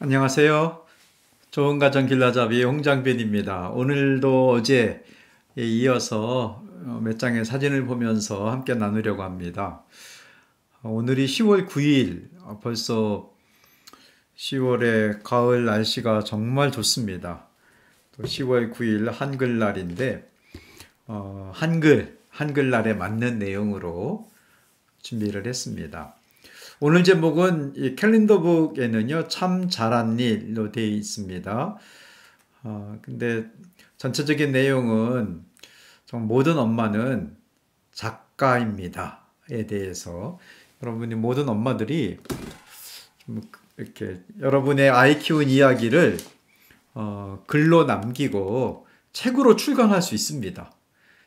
안녕하세요. 좋은 가정 길라잡이 홍장빈입니다. 오늘도 어제에 이어서 몇 장의 사진을 보면서 함께 나누려고 합니다. 오늘이 10월 9일, 벌써 10월의 가을 날씨가 정말 좋습니다. 또 10월 9일 한글날인데 한글날에 맞는 내용으로 준비를 했습니다. 오늘 제목은 이 캘린더북에는요, 참 잘한 일로 되어 있습니다. 근데 전체적인 내용은 모든 엄마는 작가입니다에 대해서 여러분이 모든 엄마들이 좀 이렇게 여러분의 아이 키운 이야기를 글로 남기고 책으로 출간할 수 있습니다.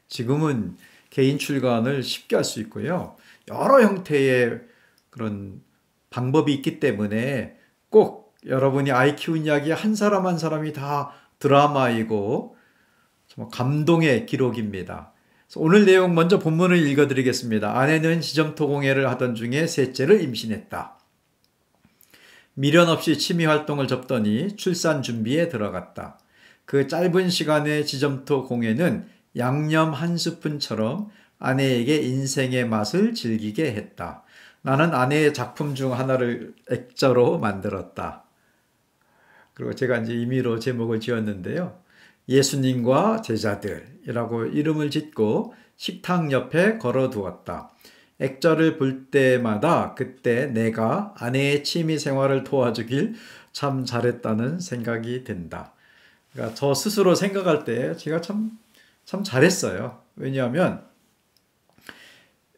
지금은 개인 출간을 쉽게 할 수 있고요. 여러 형태의 그런 방법이 있기 때문에 꼭 여러분이 아이 키운 이야기 한 사람 한 사람이 다 드라마이고 정말 감동의 기록입니다. 오늘 내용 먼저 본문을 읽어드리겠습니다. 아내는 지점토공예를 하던 중에 셋째를 임신했다. 미련 없이 취미활동을 접더니 출산 준비에 들어갔다. 그 짧은 시간의 지점토 공예는 양념 한 스푼처럼 아내에게 인생의 맛을 즐기게 했다. 나는 아내의 작품 중 하나를 액자로 만들었다. 그리고 제가 이제 임의로 제목을 지었는데요. 예수님과 제자들이라고 이름을 짓고 식탁 옆에 걸어두었다. 액자를 볼 때마다 그때 내가 아내의 취미 생활을 도와주길 참 잘했다는 생각이 든다. 그러니까 저 스스로 생각할 때 제가 참 잘했어요. 왜냐하면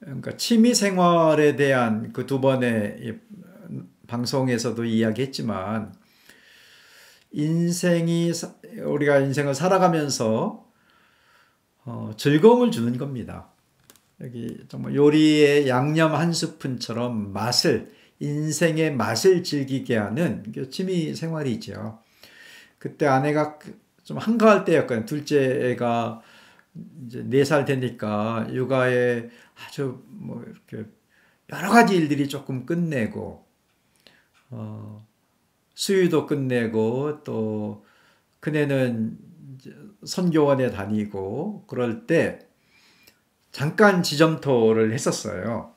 그러니까 취미 생활에 대한 그 두 번의 방송에서도 이야기했지만 우리가 인생을 살아가면서 즐거움을 주는 겁니다. 여기 정말 요리의 양념 한 스푼처럼 인생의 맛을 즐기게 하는 취미 생활이죠. 그때 아내가 좀 한가할 때였거든요. 둘째 애가 이제 4살 되니까 육아에 아주 이렇게 여러 가지 일들이 조금 끝내고 수유도 끝내고 또 큰애는 선교원에 다니고 그럴 때 잠깐 지점토를 했었어요.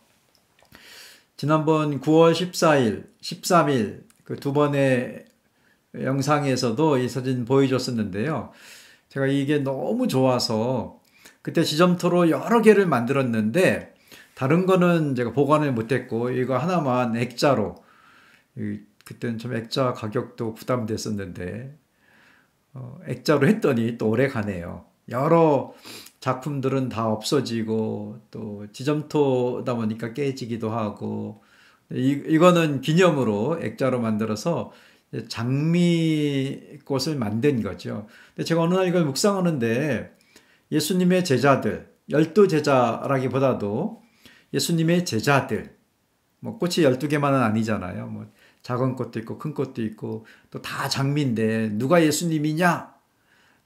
지난번 9월 14일, 13일 그 두 번의 영상에서도 이 사진 보여줬었는데요. 제가 이게 너무 좋아서 그때 지점토로 여러 개를 만들었는데 다른 거는 제가 보관을 못했고 이거 하나만 액자로, 그때는 좀 액자 가격도 부담됐었는데 액자로 했더니 또 오래 가네요. 여러 작품들은 다 없어지고 또 지점토다 보니까 깨지기도 하고 이거는 기념으로 액자로 만들어서 장미꽃을 만든 거죠. 근데 제가 어느 날 이걸 묵상하는데 예수님의 제자들, 12제자라기보다도 예수님의 제자들, 꽃이 12개만은 아니잖아요. 작은 꽃도 있고 큰 꽃도 있고 또 다 장미인데 누가 예수님이냐?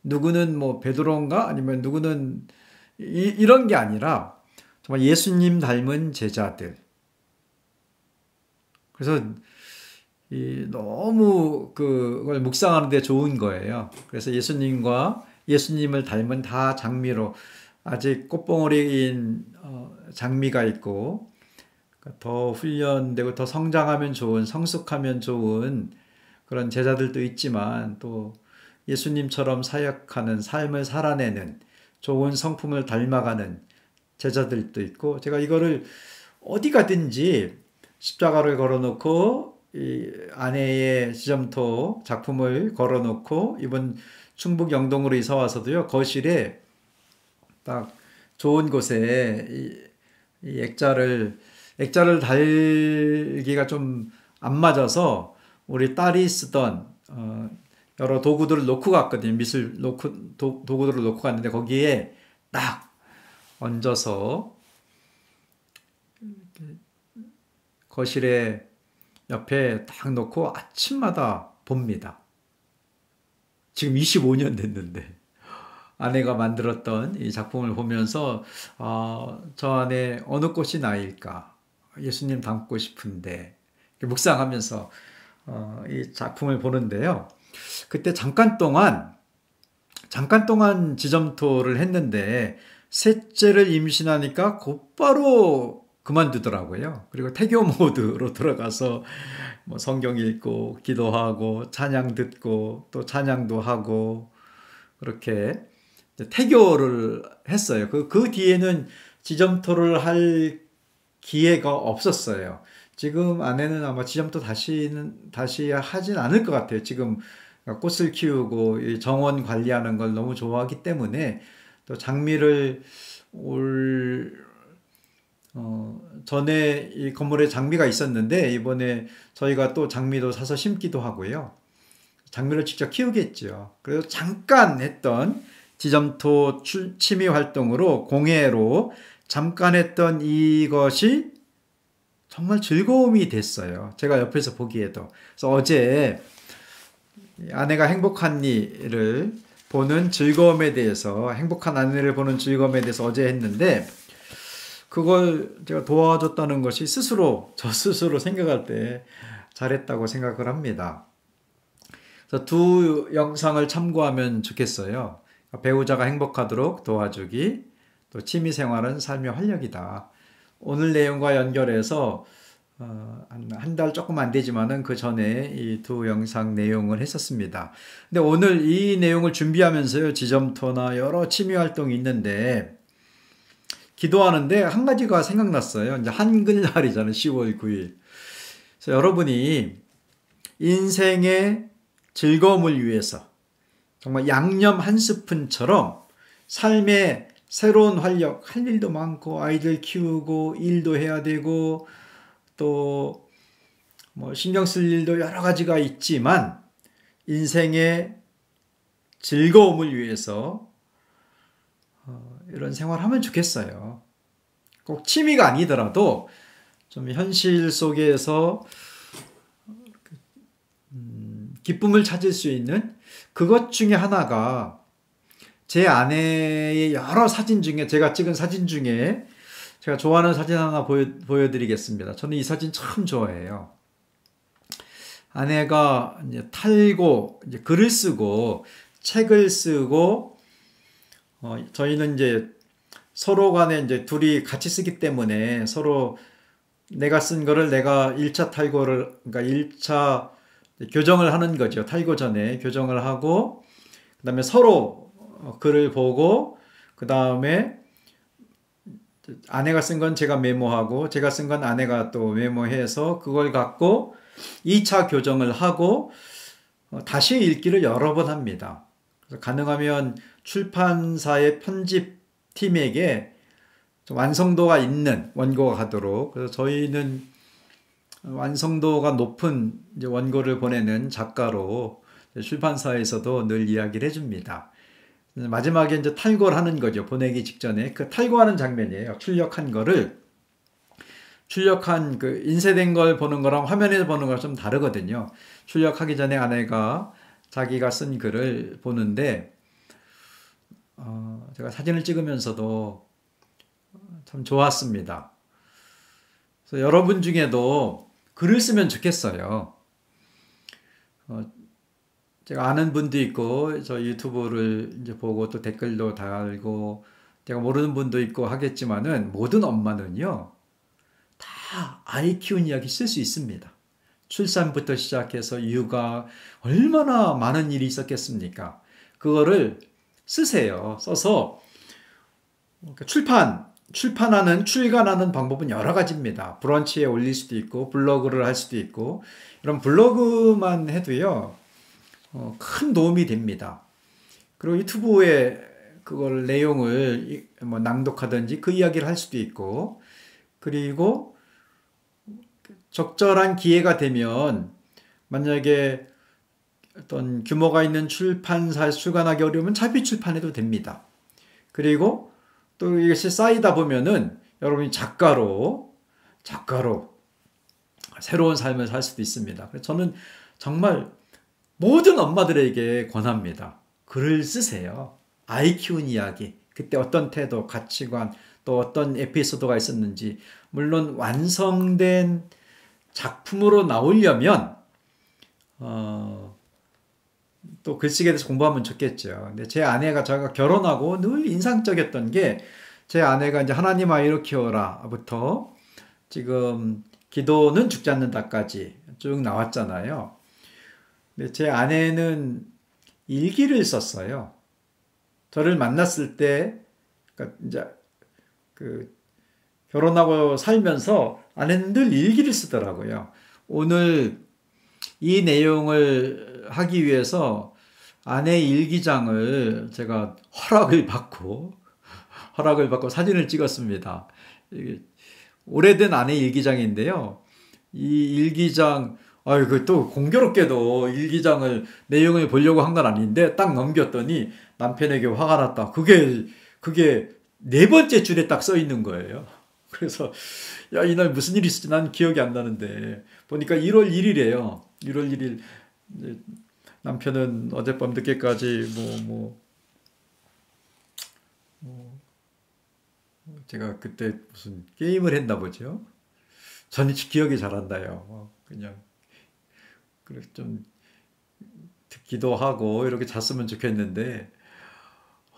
누구는 베드로인가? 아니면 누구는 이런 게 아니라 정말 예수님 닮은 제자들. 그래서 너무 그걸 묵상하는데 좋은 거예요. 그래서 예수님을 닮은 다 장미로 아직 꽃봉오리인 장미가 있고 더 훈련되고 더 성장하면 좋은, 성숙하면 좋은 그런 제자들도 있지만 또 예수님처럼 사역하는 삶을 살아내는 좋은 성품을 닮아가는 제자들도 있고 제가 이거를 어디 가든지 십자가를 걸어놓고 이 아내의 지점토 작품을 걸어놓고 이번 충북 영동으로 이사 와서도요 거실에 딱 좋은 곳에 이 액자를 달기가 좀 안 맞아서 우리 딸이 쓰던 여러 도구들을 놓고 갔거든요. 도구들을 놓고 갔는데 거기에 딱 얹어서 거실에 옆에 딱 놓고 아침마다 봅니다. 지금 25년 됐는데 아내가 만들었던 이 작품을 보면서 저 안에 어느 꽃이 나일까? 예수님 닮고 싶은데 묵상하면서 이 작품을 보는데요. 그때 잠깐 동안 지점토를 했는데 셋째를 임신하니까 곧바로 그만두더라고요. 그리고 태교 모드로 들어가서 뭐 성경 읽고 기도하고 찬양 듣고 또 찬양도 하고 그렇게 태교를 했어요. 그 뒤에는 지점토를 할 기회가 없었어요. 지금 아내는 아마 지점토 다시 하진 않을 것 같아요. 지금 꽃을 키우고 이 정원 관리하는 걸 너무 좋아하기 때문에 또 장미를 전에 이 건물에 장미가 있었는데 이번에 저희가 또 장미도 사서 심기도 하고요. 장미를 직접 키우겠죠. 그래서 잠깐 했던 지점토 취미 활동으로 공예로 잠깐 했던 이것이 정말 즐거움이 됐어요. 제가 옆에서 보기에도. 그래서 어제 아내가 행복한 일을 보는 즐거움에 대해서, 행복한 아내를 보는 즐거움에 대해서 어제 했는데, 그걸 제가 도와줬다는 것이 저 스스로 생각할 때 잘했다고 생각을 합니다. 그래서 두 영상을 참고하면 좋겠어요. 배우자가 행복하도록 도와주기, 또 취미생활은 삶의 활력이다. 오늘 내용과 연결해서 한 달 조금 안 되지만은 그 전에 이 두 영상 내용을 했었습니다. 근데 오늘 이 내용을 준비하면서요, 지점토나 여러 취미 활동이 있는데, 기도하는데 한 가지가 생각났어요. 이제 한글날이잖아요. 10월 9일. 그래서 여러분이 인생의 즐거움을 위해서 정말 양념 한 스푼처럼 삶의 새로운 활력, 할 일도 많고 아이들 키우고 일도 해야 되고 또 뭐 신경 쓸 일도 여러 가지가 있지만 인생의 즐거움을 위해서 이런 생활하면 좋겠어요. 꼭 취미가 아니더라도 좀 현실 속에서 기쁨을 찾을 수 있는 그것 중에 하나가 제 아내의 여러 사진 중에 제가 찍은 사진 중에 제가 좋아하는 사진 하나 보여드리겠습니다. 저는 이 사진 참 좋아해요. 아내가 이제 탈고 이제 글을 쓰고 책을 쓰고 저희는 이제 서로 간에 이제 둘이 같이 쓰기 때문에 서로 내가 쓴 거를 내가 1차 탈고를 그러니까 1차 교정을 하는 거죠. 탈고 전에 교정을 하고 그다음에 서로 글을 보고 그다음에 아내가 쓴 건 제가 메모하고 제가 쓴 건 아내가 또 메모해서 그걸 갖고 2차 교정을 하고 다시 읽기를 여러 번 합니다. 그래서 가능하면 출판사의 편집팀에게 좀 완성도가 있는 원고가 가도록, 그래서 저희는 완성도가 높은 이제 원고를 보내는 작가로 출판사에서도 늘 이야기를 해줍니다. 마지막에 이제 탈고를 하는 거죠. 보내기 직전에 그 탈고하는 장면이에요. 출력한 그 인쇄된 걸 보는 거랑 화면에서 보는 거랑 좀 다르거든요. 출력하기 전에 아내가 자기가 쓴 글을 보는데 제가 사진을 찍으면서도 참 좋았습니다. 그래서 여러분 중에도 글을 쓰면 좋겠어요. 제가 아는 분도 있고 저 유튜브를 이제 보고 또 댓글도 달고 제가 모르는 분도 있고 하겠지만은 모든 엄마는요 다 아이 키운 이야기 쓸 수 있습니다. 출산부터 시작해서 육아 얼마나 많은 일이 있었겠습니까? 그거를 쓰세요. 써서 출간하는 방법은 여러 가지입니다. 브런치에 올릴 수도 있고 블로그를 할 수도 있고 이런 블로그만 해도요 큰 도움이 됩니다. 그리고 유튜브에 그걸 내용을 뭐 낭독하든지 그 이야기를 할 수도 있고 그리고 적절한 기회가 되면 만약에 어떤 규모가 있는 출판사에서 출간하기 어려우면 자비 출판해도 됩니다. 그리고 또 이것이 쌓이다 보면은 여러분이 작가로 새로운 삶을 살 수도 있습니다. 그래서 저는 정말 모든 엄마들에게 권합니다. 글을 쓰세요. 아이 키운 이야기, 그때 어떤 태도, 가치관, 또 어떤 에피소드가 있었는지, 물론 완성된 작품으로 나오려면 어, 또 글쓰기에 대해서 공부하면 좋겠죠. 근데 제 아내가 제가 결혼하고 늘 인상적이었던 게 제 아내가 이제 하나님 아이로 키워라부터 지금 기도는 죽지 않는다까지 쭉 나왔잖아요. 근데 제 아내는 일기를 썼어요. 저를 만났을 때, 그러니까 이제 그 결혼하고 살면서 아내는 늘 일기를 쓰더라고요. 오늘 이 내용을 하기 위해서 아내 일기장을 제가 허락을 받고 사진을 찍었습니다. 오래된 아내 일기장인데요. 이 일기장, 아이고, 또 공교롭게도 일기장을, 내용을 보려고 한 건 아닌데, 딱 넘겼더니 남편에게 화가 났다. 그게 네 번째 줄에 딱 써 있는 거예요. 그래서, 야, 이날 무슨 일이 있었지? 난 기억이 안 나는데. 보니까 1월 1일이에요. 1월 1일. 남편은 어젯밤 늦게까지 제가 그때 무슨 게임을 했나 보죠. 저는 기억이 잘 안 나요. 그냥 그래 좀 기도하고 이렇게 잤으면 좋겠는데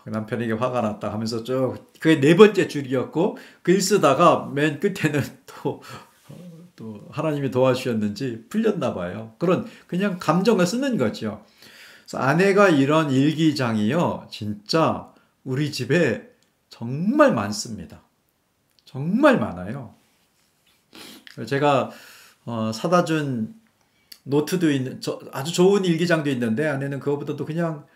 남편에게 화가 났다 하면서 쭉 그게 네 번째 줄이었고 글 쓰다가 맨 끝에는 또 하나님이 도와주셨는지 풀렸나 봐요. 그런 그냥 감정을 쓰는 거죠. 그래서 아내가 이런 일기장이요. 진짜 우리 집에 정말 많습니다. 정말 많아요. 제가 사다 준 노트도 있는 아주 좋은 일기장도 있는데 아내는 그거보다도 그냥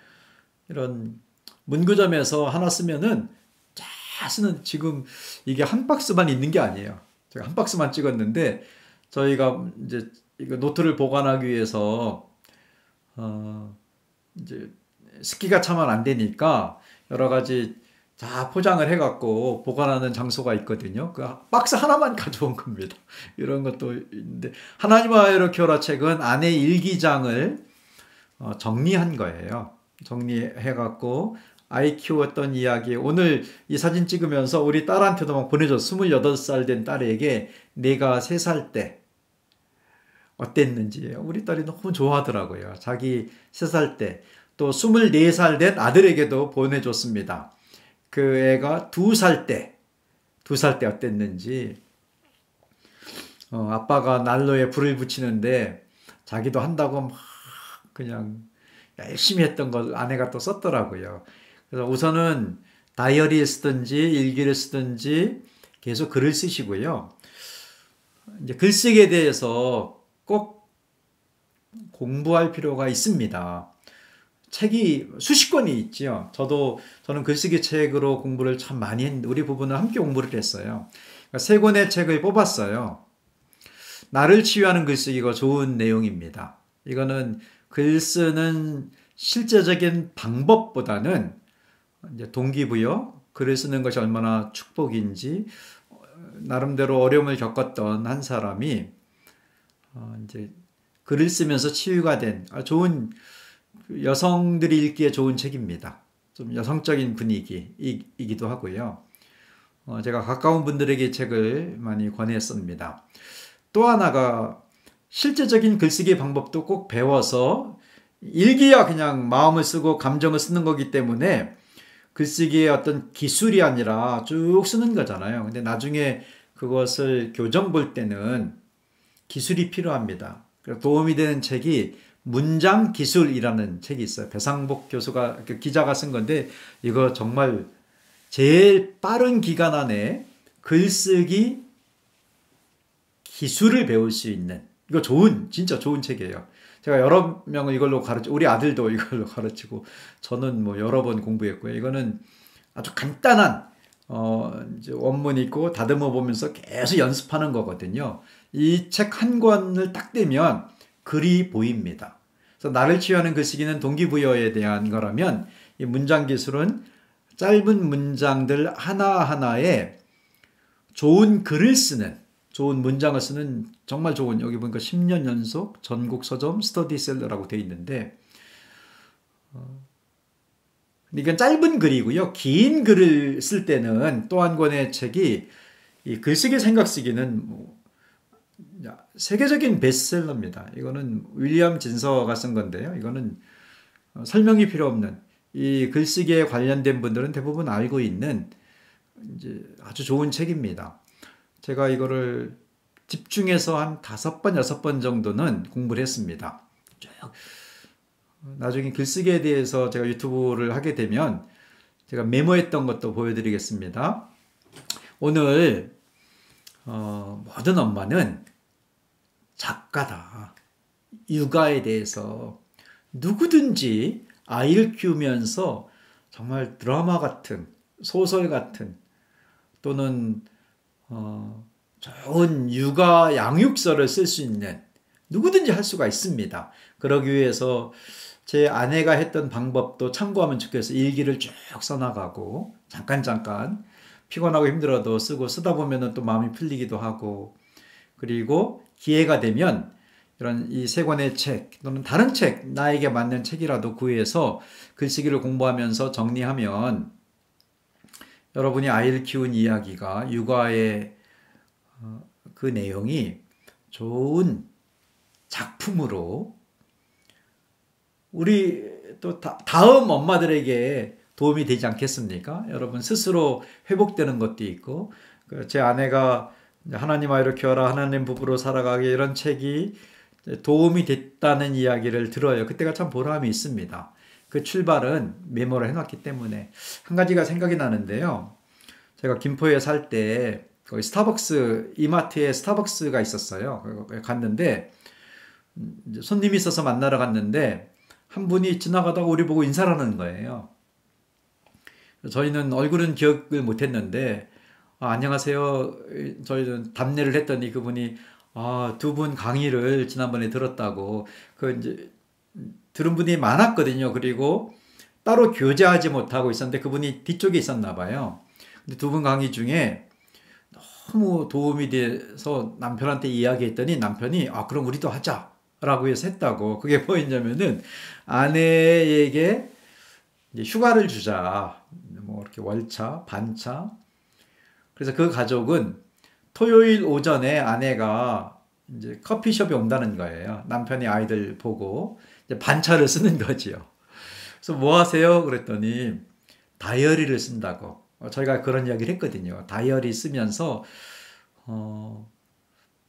이런 문구점에서 하나 쓰면은 쫙 쓰는 지금 이게 한 박스만 있는 게 아니에요. 제가 한 박스만 찍었는데 저희가 이제 이거 노트를 보관하기 위해서 이제 습기가 차면 안 되니까 여러 가지 다 포장을 해갖고 보관하는 장소가 있거든요. 그 박스 하나만 가져온 겁니다. 이런 것도 있는데 하나님 아이로 키워라 책은 아내 일기장을 정리한 거예요. 정리해갖고 아이 키웠던 이야기 오늘 이 사진 찍으면서 우리 딸한테도 막 보내줬어. 28살 된 딸에게 내가 3살 때 어땠는지 우리 딸이 너무 좋아하더라고요. 자기 3살 때 또 24살 된 아들에게도 보내줬습니다. 그 애가 2살 때 어땠는지 아빠가 난로에 불을 붙이는데 자기도 한다고 막 그냥 열심히 했던 걸 아내가 또 썼더라고요. 그래서 우선은 다이어리에 쓰든지 일기를 쓰든지 계속 글을 쓰시고요. 이제 글쓰기에 대해서 꼭 공부할 필요가 있습니다. 책이 수십 권이 있지요. 저는 글쓰기 책으로 공부를 참 많이 했는데 우리 부부는 함께 공부를 했어요. 그러니까 3권의 책을 뽑았어요. 나를 치유하는 글쓰기가 좋은 내용입니다. 이거는 글 쓰는 실제적인 방법보다는 이제 동기부여, 글을 쓰는 것이 얼마나 축복인지 나름대로 어려움을 겪었던 한 사람이 이제 글을 쓰면서 치유가 된 좋은 여성들이 읽기에 좋은 책입니다. 좀 여성적인 분위기이기도 하고요. 제가 가까운 분들에게 이 책을 많이 권했습니다. 또 하나가 실제적인 글쓰기 방법도 꼭 배워서 일기야 그냥 마음을 쓰고 감정을 쓰는 거기 때문에 글쓰기의 어떤 기술이 아니라 쭉 쓰는 거잖아요. 근데 나중에 그것을 교정 볼 때는 기술이 필요합니다. 도움이 되는 책이 문장 기술이라는 책이 있어요. 배상복 교수가 기자가 쓴 건데 이거 정말 제일 빠른 기간 안에 글쓰기 기술을 배울 수 있는 이거 진짜 좋은 책이에요. 제가 여러 명을 이걸로 우리 아들도 이걸로 가르치고 저는 뭐 여러 번 공부했고요. 이거는 아주 간단한 이제 원문 있고 다듬어 보면서 계속 연습하는 거거든요. 이 책 한 권을 딱 떼면 글이 보입니다. 그래서 나를 치유하는 글쓰기는 동기부여에 대한 거라면 이 문장 기술은 짧은 문장들 하나하나에 좋은 글을 쓰는 좋은 문장을 쓰는 정말 좋은 여기 보니까 10년 연속 전국 서점 스터디셀러라고 되어 있는데 이건 짧은 글이고요. 긴 글을 쓸 때는 또 한 권의 책이 이 글쓰기 생각쓰기는 세계적인 베스트셀러입니다. 이거는 윌리엄 진서가 쓴 건데요. 이거는 설명이 필요 없는, 이 글쓰기에 관련된 분들은 대부분 알고 있는 이제 아주 좋은 책입니다. 제가 이거를 집중해서 한 5번, 6번 정도는 공부를 했습니다. 쭉. 나중에 글쓰기에 대해서 제가 유튜브를 하게 되면 제가 메모했던 것도 보여드리겠습니다. 오늘 모든 엄마는 작가다. 육아에 대해서 누구든지 아이를 키우면서 정말 드라마 같은, 소설 같은, 또는 좋은 육아 양육서를 쓸 수 있는 누구든지 할 수가 있습니다. 그러기 위해서 제 아내가 했던 방법도 참고하면 좋겠어요. 일기를 쭉 써나가고 잠깐 피곤하고 힘들어도 쓰고, 쓰다 보면 또 마음이 풀리기도 하고, 그리고 기회가 되면 이런 이 3권의 책 또는 다른 책, 나에게 맞는 책이라도 구해서 글쓰기를 공부하면서 정리하면 여러분이 아이를 키운 이야기가, 육아의 그 내용이 좋은 작품으로 우리 또 다음 엄마들에게 도움이 되지 않겠습니까? 여러분 스스로 회복되는 것도 있고, 제 아내가 하나님 아이로 키워라, 하나님 부부로 살아가기, 이런 책이 도움이 됐다는 이야기를 들어요. 그때가 참 보람이 있습니다. 그 출발은 메모를 해놨기 때문에. 한 가지가 생각이 나는데요. 제가 김포에 살 때 거기 스타벅스, 이마트에 스타벅스가 있었어요. 갔는데 손님이 있어서 만나러 갔는데 한 분이 지나가다가 우리 보고 인사를 하는 거예요. 저희는 얼굴은 기억을 못했는데 안녕하세요. 저희는 답례를 했더니 그분이 두 분 강의를 지난번에 들었다고. 이제 들은 분이 많았거든요. 그리고 따로 교제하지 못하고 있었는데 그분이 뒤쪽에 있었나 봐요. 근데 2분 강의 중에 너무 도움이 돼서 남편한테 이야기했더니 남편이 그럼 우리도 하자 라고 해서 했다고. 그게 뭐였냐면은 아내에게 이제 휴가를 주자. 뭐 이렇게 월차, 반차. 그래서 그 가족은 토요일 오전에 아내가 이제 커피숍에 온다는 거예요. 남편이 아이들 보고 이제 반차를 쓰는 거지요. 그래서 뭐 하세요? 그랬더니 다이어리를 쓴다고. 저희가 그런 이야기를 했거든요. 다이어리 쓰면서 뭐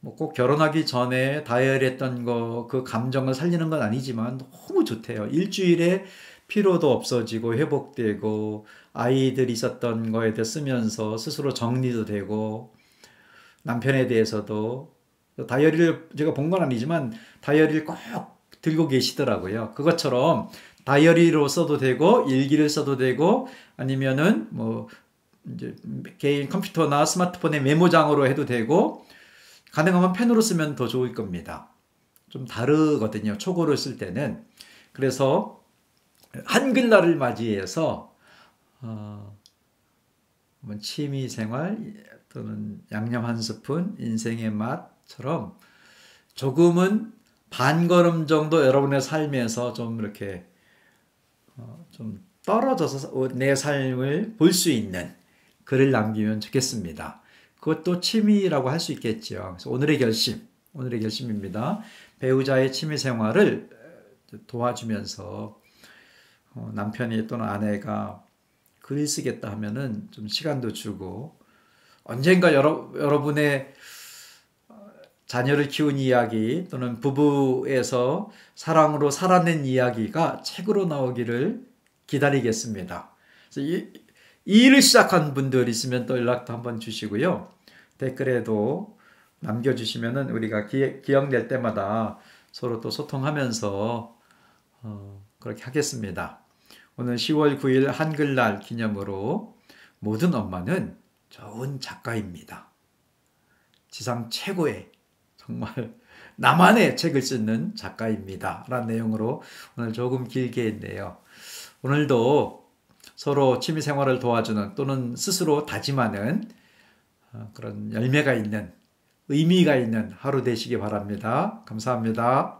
꼭 결혼하기 전에 다이어리 했던 거, 그 감정을 살리는 건 아니지만 너무 좋대요. 일주일에 피로도 없어지고 회복되고, 아이들이 있었던 거에 대해 쓰면서 스스로 정리도 되고, 남편에 대해서도. 다이어리를 제가 본 건 아니지만 다이어리를 꼭 들고 계시더라고요. 그것처럼 다이어리로 써도 되고, 일기를 써도 되고, 아니면은 뭐 이제 개인 컴퓨터나 스마트폰의 메모장으로 해도 되고, 가능하면 펜으로 쓰면 더 좋을 겁니다. 좀 다르거든요. 초고를 쓸 때는. 그래서 한글날을 맞이해서 취미생활 또는 양념 한 스푼, 인생의 맛처럼 조금은 반걸음 정도 여러분의 삶에서 좀 이렇게 좀 떨어져서 내 삶을 볼 수 있는 글을 남기면 좋겠습니다. 그것도 취미라고 할 수 있겠죠. 그래서 오늘의 결심입니다. 배우자의 취미 생활을 도와주면서 남편이 또는 아내가 글 쓰겠다 하면은 좀 시간도 주고, 언젠가 여러분의 자녀를 키운 이야기 또는 부부에서 사랑으로 살아낸 이야기가 책으로 나오기를 기다리겠습니다. 그래서 이 일을 시작한 분들 있으면 또 연락도 한번 주시고요. 댓글에도 남겨주시면은 우리가 기억될 때마다 서로 또 소통하면서 그렇게 하겠습니다. 오늘 10월 9일 한글날 기념으로 모든 엄마는 좋은 작가입니다. 지상 최고의, 정말 나만의 책을 쓰는 작가입니다. 라는 내용으로 오늘 조금 길게 했네요. 오늘도 서로 취미생활을 도와주는 또는 스스로 다짐하는 그런 열매가 있는, 의미가 있는 하루 되시기 바랍니다. 감사합니다.